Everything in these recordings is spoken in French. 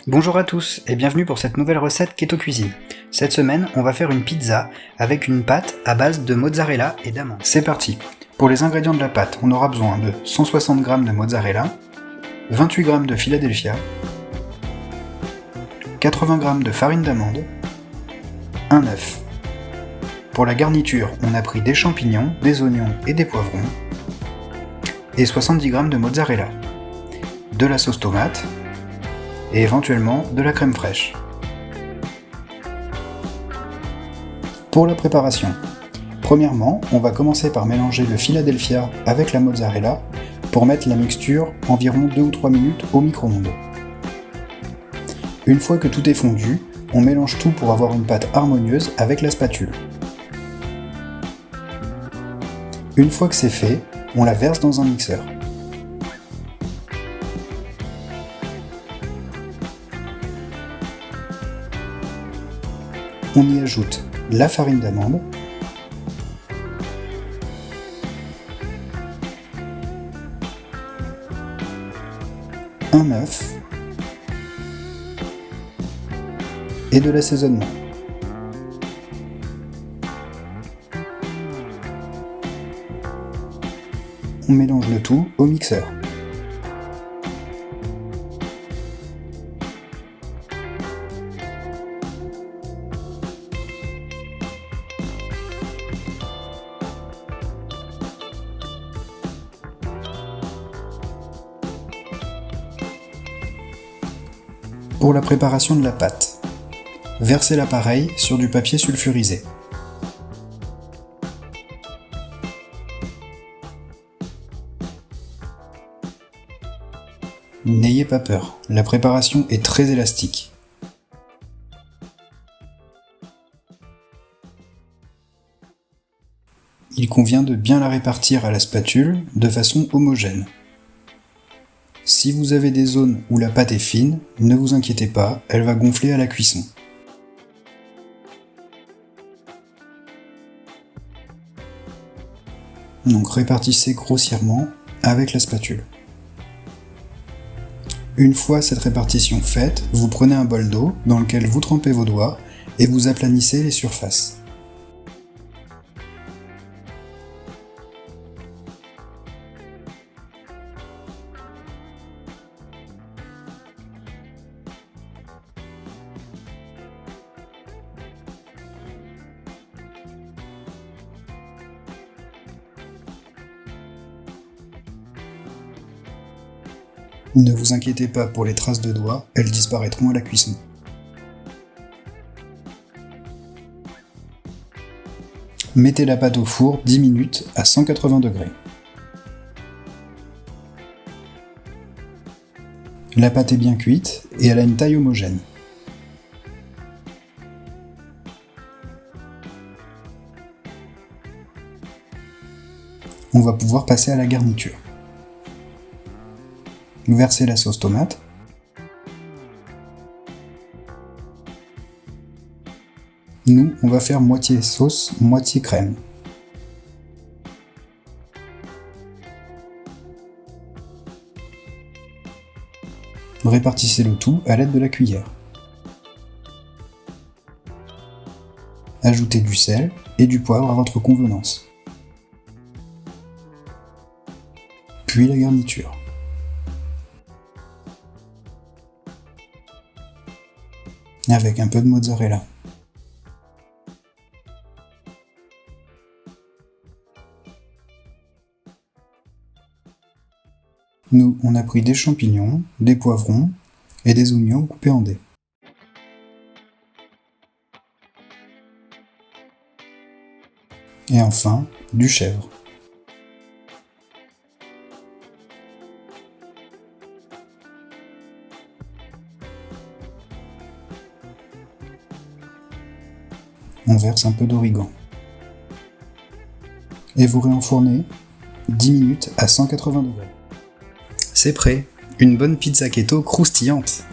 Bonjour à tous et bienvenue pour cette nouvelle recette Keto Cuisine. Cette semaine, on va faire une pizza avec une pâte à base de mozzarella et d'amandes. C'est parti. Pour les ingrédients de la pâte, on aura besoin de 160 g de mozzarella, 28 g de Philadelphia, 80 g de farine d'amande, un œuf. Pour la garniture, on a pris des champignons, des oignons et des poivrons, et 70 g de mozzarella, de la sauce tomate, et éventuellement de la crème fraîche. Pour la préparation, premièrement, on va commencer par mélanger le Philadelphia avec la mozzarella pour mettre la mixture environ 2 ou 3 minutes au micro-ondes. Une fois que tout est fondu, on mélange tout pour avoir une pâte harmonieuse avec la spatule. Une fois que c'est fait, on la verse dans un mixeur. On y ajoute la farine d'amande, un œuf et de l'assaisonnement. On mélange le tout au mixeur. Pour la préparation de la pâte, versez l'appareil sur du papier sulfurisé. N'ayez pas peur, la préparation est très élastique. Il convient de bien la répartir à la spatule de façon homogène. Si vous avez des zones où la pâte est fine, ne vous inquiétez pas, elle va gonfler à la cuisson. Donc répartissez grossièrement avec la spatule. Une fois cette répartition faite, vous prenez un bol d'eau dans lequel vous trempez vos doigts et vous aplanissez les surfaces. Ne vous inquiétez pas pour les traces de doigts, elles disparaîtront à la cuisson. Mettez la pâte au four 10 minutes à 180 degrés. La pâte est bien cuite et elle a une taille homogène. On va pouvoir passer à la garniture. Versez la sauce tomate. Nous, on va faire moitié sauce, moitié crème. Répartissez le tout à l'aide de la cuillère. Ajoutez du sel et du poivre à votre convenance. Puis la garniture. Avec un peu de mozzarella. Nous, on a pris des champignons, des poivrons et des oignons coupés en dés. Et enfin, du chèvre. On verse un peu d'origan. Et vous réenfournez 10 minutes à 180 degrés. C'est prêt, une bonne pizza keto croustillante.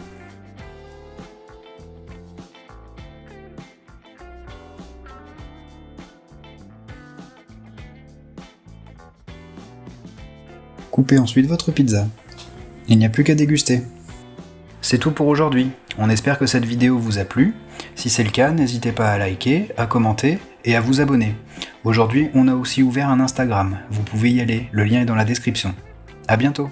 Coupez ensuite votre pizza. Il n'y a plus qu'à déguster. C'est tout pour aujourd'hui. On espère que cette vidéo vous a plu. Si c'est le cas, n'hésitez pas à liker, à commenter et à vous abonner. Aujourd'hui, on a aussi ouvert un Instagram. Vous pouvez y aller, le lien est dans la description. À bientôt!